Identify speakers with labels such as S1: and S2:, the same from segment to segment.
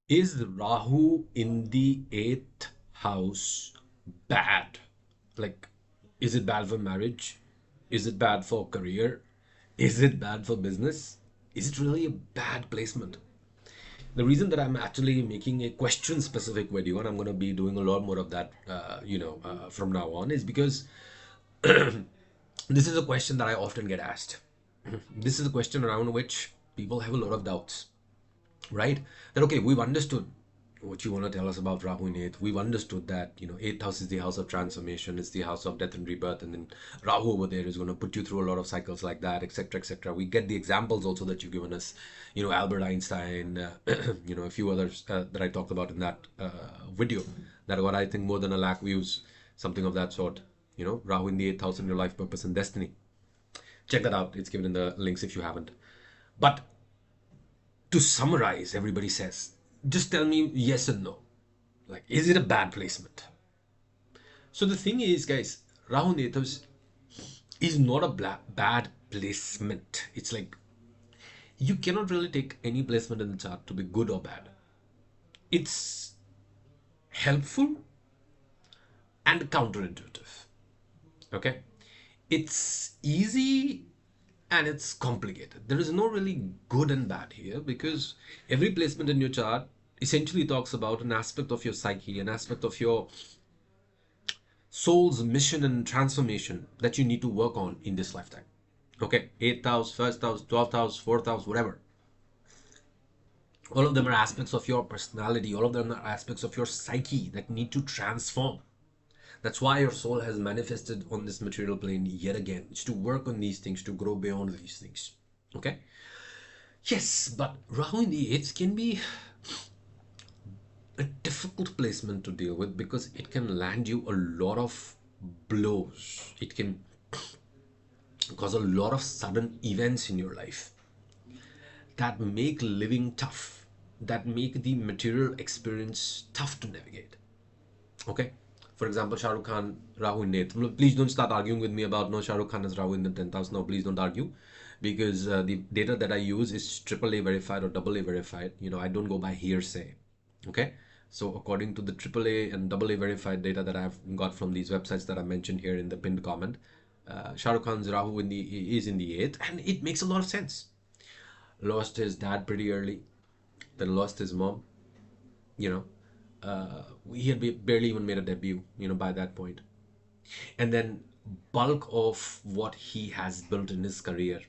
S1: Is Rahu in the eighth house bad? Like, is it bad for marriage? Is it bad for career? Is it bad for business? Is it really a bad placement? The reason that I'm actually making a question specific video, and I'm going to be doing a lot more of that, from now on, is because this is a question that I often get asked. This is a question around which people have a lot of doubts, right? That okay, we've understood what you want to tell us about Rahu in eighth. We've understood that eighth house is the house of transformation, it's the house of death and rebirth, and then Rahu over there is going to put you through a lot of cycles like that, etc., etc. We get the examples also that you've given us, Albert Einstein, a few others that I talked about in that video that got I think more than a lakh views, something of that sort. Rahu in the eighth house and your life purpose and destiny. Check that out. It's given in the links if you haven't. But to summarize, everybody says, just tell me yes and no. Like, is it a bad placement? So the thing is, guys, Rahu Netas is not a bad placement. It's like you cannot really take any placement in the chart to be good or bad. It's helpful and counterintuitive. Okay? It's easy and it's complicated. There is no really good and bad here because every placement in your chart essentially talks about an aspect of your psyche, an aspect of your soul's mission and transformation that you need to work on in this lifetime. Okay, 8th house, 1st house, 12th house, 4th house, whatever. All of them are aspects of your personality, all of them are aspects of your psyche that need to transform. That's why your soul has manifested on this material plane yet again. It's to work on these things, to grow beyond these things. Okay? Yes, but Rahu in the 8th can be a difficult placement to deal with because it can land you a lot of blows. It can cause a lot of sudden events in your life that make living tough, that make the material experience tough to navigate. Okay? For example, Shah Rukh Khan, Rahu in 8th. Please don't start arguing with me about no, Shah Rukh Khan has Rahu in the 10th house. No, please don't argue because the data that I use is AAA verified or AA verified. I don't go by hearsay. Okay? So according to the AAA and AA verified data that I've got from these websites that I mentioned here in the pinned comment, Shah Rukh Khan's Rahu is in the 8th, and it makes a lot of sense. Lost his dad pretty early, then lost his mom. You know, he had barely even made a debut. By that point, and then bulk of what he has built in his career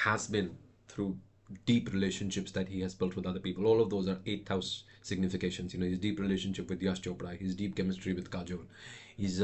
S1: has been through deep relationships that he has built with other people. All of those are eighth house significations. His deep relationship with Yash Chopra, his deep chemistry with Kajol, his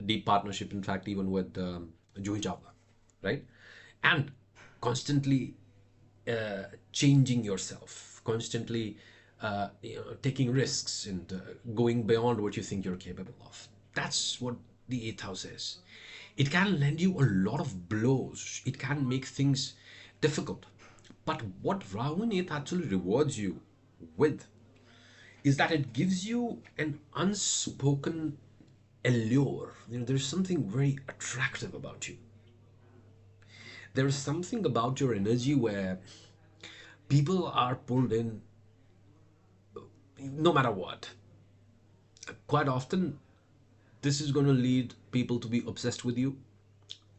S1: deep partnership, in fact, even with Juhi Chawla, right? And constantly changing yourself, constantly taking risks and going beyond what you think you're capable of. That's what the eighth house is. It can lend you a lot of blows. It can make things difficult. But what Rahu in eighth actually rewards you with is that it gives you an unspoken allure. There's something very attractive about you. There is something about your energy where people are pulled in no matter what. Quite often, this is going to lead people to be obsessed with you.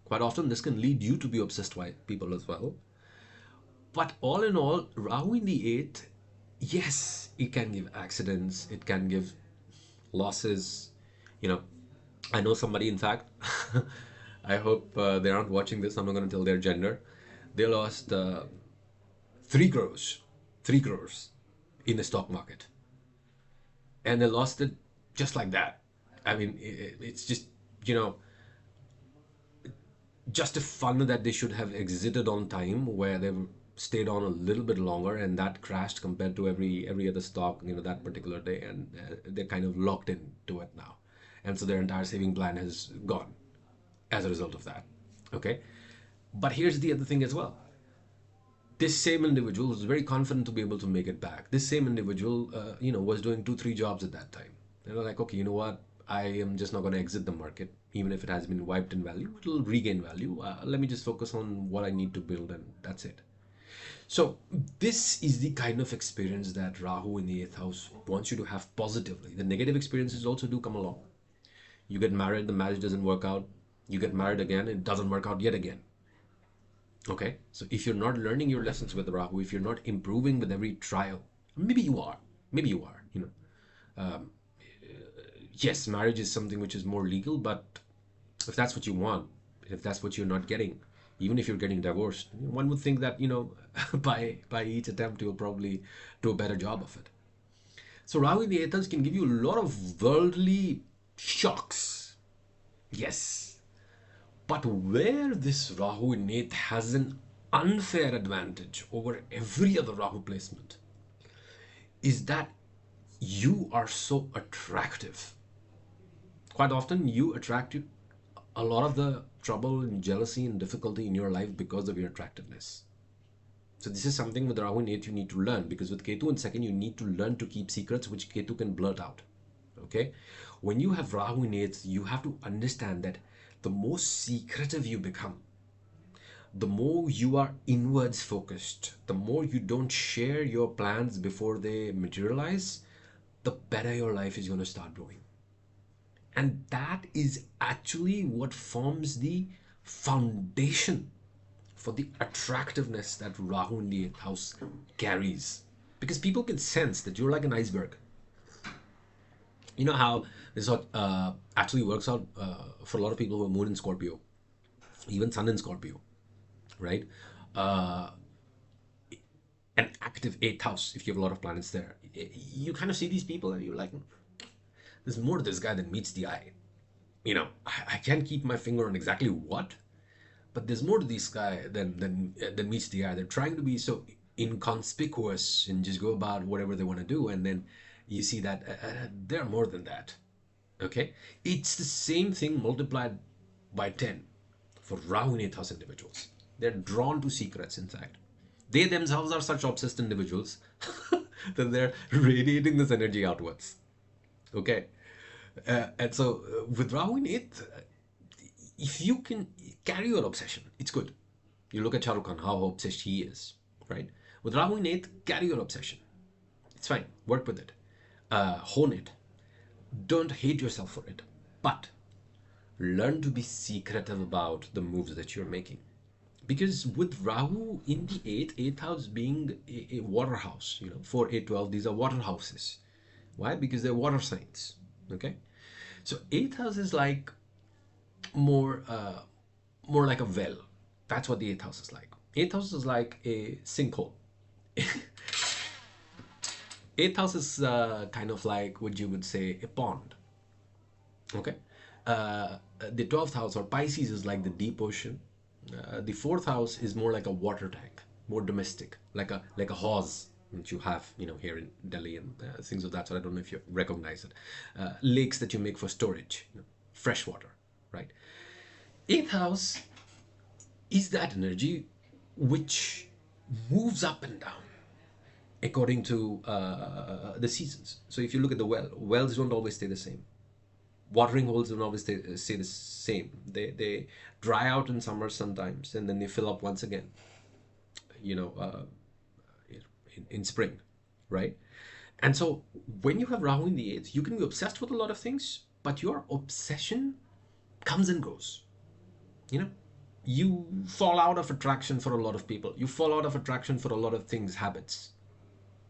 S1: Quite often, this can lead you to be obsessed by people as well. But all in all, Rahu in the 8th, yes, it can give accidents, it can give losses. You know, I know somebody, in fact, I hope they aren't watching this. I'm not going to tell their gender. They lost 3 crores, 3 crores in the stock market. And they lost it just like that. I mean, it's just, you know, just a fund that they should have exited on time, where they stayed on a little bit longer, and that crashed compared to every other stock, that particular day, and they're kind of locked into it now, and so their entire saving plan has gone as a result of that. Okay, but here's the other thing as well. This same individual was very confident to be able to make it back. This same individual, was doing 2 3 jobs at that time. They're like, okay, you know what, I am just not going to exit the market. Even if it has been wiped in value, it'll regain value. Let me just focus on what I need to build, and that's it. So this is the kind of experience that Rahu in the eighth house wants you to have positively. The negative experiences also do come along. You get married, the marriage doesn't work out. You get married again, it doesn't work out yet again. Okay, so if you're not learning your lessons with Rahu, if you're not improving with every trial, maybe you are, maybe you are, yes, marriage is something which is more legal, but if that's what you want, if that's what you're not getting, even if you're getting divorced, one would think that, by each attempt you'll probably do a better job of it. So Rahu in the eighth house can give you a lot of worldly shocks. Yes. But where this Rahu in eighth has an unfair advantage over every other Rahu placement is that you are so attractive. Quite often you attract a lot of the trouble and jealousy and difficulty in your life because of your attractiveness. So this is something with Rahu in eighth you need to learn, because with Ketu in second you need to learn to keep secrets which Ketu can blurt out. Okay, when you have Rahu in eighth, you have to understand that the more secretive you become, the more you are inwards focused, the more you don't share your plans before they materialize, the better your life is going to start going. And that is actually what forms the foundation for the attractiveness that Rahu in the eighth house carries. Because people can sense that you're like an iceberg. You know how this actually works out for a lot of people who are moon in Scorpio, even sun in Scorpio, right? Uh, an active eighth house, if you have a lot of planets there, you kind of see these people and you're like, there's more to this guy than meets the eye. I can't keep my finger on exactly what, but there's more to this guy than meets the eye. They're trying to be so inconspicuous and just go about whatever they want to do, and then you see that they're more than that. Okay, it's the same thing multiplied by 10 for Rahu in 8th house individuals. They're drawn to secrets. In fact, they themselves are such obsessed individuals that they're radiating this energy outwards. Okay, and so with Rahu in 8th, if you can carry your obsession, it's good. You look at Shah Rukh Khan, how obsessed he is, right? With Rahu in 8th, carry your obsession. It's fine. Work with it. Hone it. Don't hate yourself for it. But learn to be secretive about the moves that you're making. Because with Rahu in the 8th house being a water house, 4, 8, 12, these are water houses. Why? Because they're water signs. Okay? So 8th house is like more like a well. That's what the 8th house is like. 8th house is like a sinkhole. 8th house is kind of like what you would say a pond. Okay, the 12th house or Pisces is like the deep ocean. The 4th house is more like a water tank, more domestic, like a hose that you have, here in Delhi and things of that sort. I don't know if you recognize it. Lakes that you make for storage, fresh water, right? 8th house is that energy which moves up and down according to the seasons. So if you look at the wells don't always stay the same. Watering holes don't always stay the same. They dry out in summer sometimes, and then they fill up once again, you know, uh, in spring, right? And so when you have Rahu in the 8th, you can be obsessed with a lot of things, but your obsession comes and goes. You fall out of attraction for a lot of people. You fall out of attraction for a lot of things, habits,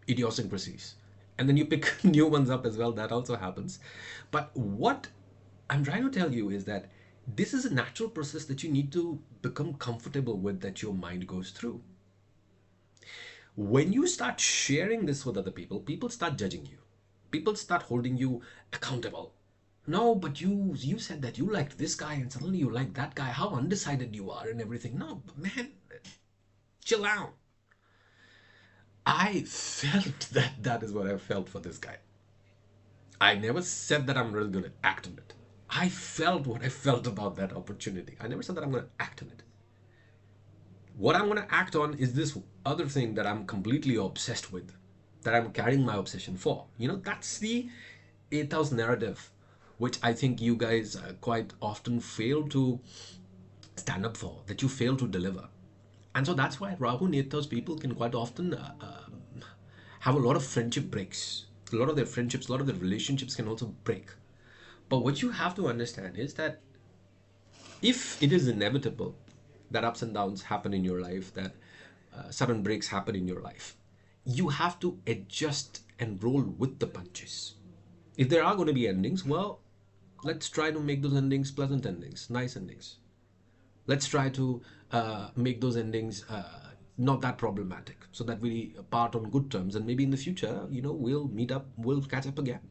S1: idiosyncrasies, and then you pick new ones up as well. That also happens. But what I'm trying to tell you is that this is a natural process that you need to become comfortable with, that your mind goes through. When you start sharing this with other people, people start judging you. People start holding you accountable. No, but you said that you liked this guy and suddenly you like that guy. How undecided you are and everything. No, man, chill out. I felt that is what I felt for this guy. I never said that I'm really going to act on it. I felt what I felt about that opportunity. I never said that I'm going to act on it. What I'm going to act on is this other thing that I'm completely obsessed with, that I'm carrying my obsession for. That's the 8th house narrative, which I think you guys quite often fail to stand up for, that you fail to deliver. And so that's why Rahu Netra's people can quite often have a lot of friendship breaks. A lot of their friendships, a lot of their relationships can also break. But what you have to understand is that if it is inevitable that ups and downs happen in your life, that sudden breaks happen in your life, you have to adjust and roll with the punches. If there are going to be endings, well, let's try to make those endings pleasant endings, nice endings. Let's try to make those endings not that problematic, so that we part on good terms, and maybe in the future, we'll meet up, we'll catch up again.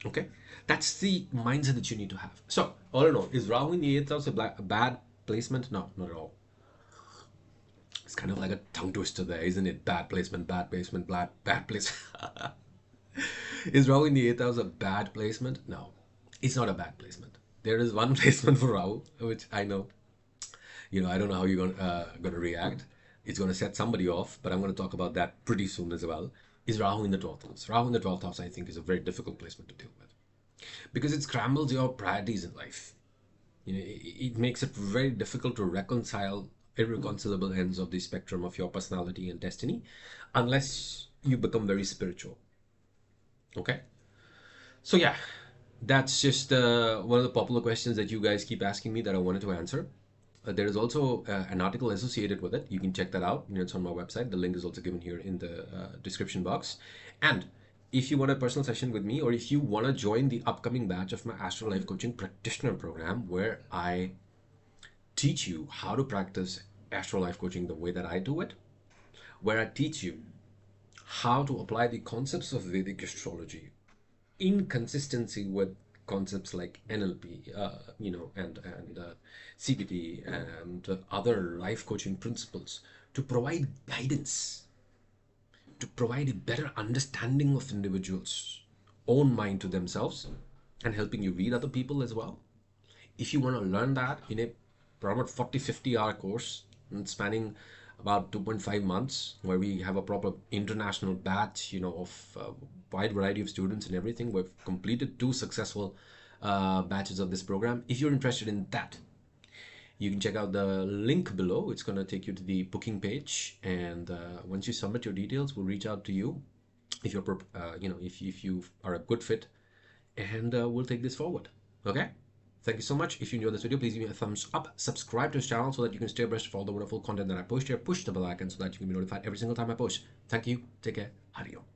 S1: Okay, that's the mindset that you need to have. So, all in all, is Rahu in the eighth house a bad placement? No, not at all. It's kind of like a tongue twister there, isn't it? Bad placement, bad placement, bad placement. Is Rahu in the eighth house a bad placement? No, it's not a bad placement. There is one placement for Rahu, which I know. I don't know how you're gonna react. It's gonna set somebody off, but I'm gonna talk about that pretty soon as well. Is Rahu in the 12th house? Rahu in the 12th house, I think, is a very difficult placement to deal with because it scrambles your priorities in life. It makes it very difficult to reconcile irreconcilable ends of the spectrum of your personality and destiny, unless you become very spiritual. Okay, so yeah, that's just one of the popular questions that you guys keep asking me that I wanted to answer. There is also an article associated with it. You can check that out. It's on my website. The link is also given here in the description box. And if you want a personal session with me, or if you want to join the upcoming batch of my Astro Life Coaching Practitioner Program, where I teach you how to practice Astro Life Coaching the way that I do it, where I teach you how to apply the concepts of Vedic astrology in consistency with concepts like NLP, and CBT and other life coaching principles to provide guidance, to provide a better understanding of individuals' own mind to themselves, and helping you read other people as well. If you want to learn that in a proper 40-50 hour course spanning about 2.5 months, where we have a proper international batch, of wide variety of students and everything. We've completed 2 successful batches of this program. If you're interested in that, you can check out the link below. It's going to take you to the booking page, and once you submit your details, we'll reach out to you if you're, if you are a good fit, and we'll take this forward. Okay. Thank you so much. If you enjoyed this video, please give me a thumbs up. Subscribe to this channel so that you can stay abreast of all the wonderful content that I post here. Push the bell icon so that you can be notified every single time I post. Thank you. Take care. Hari Om.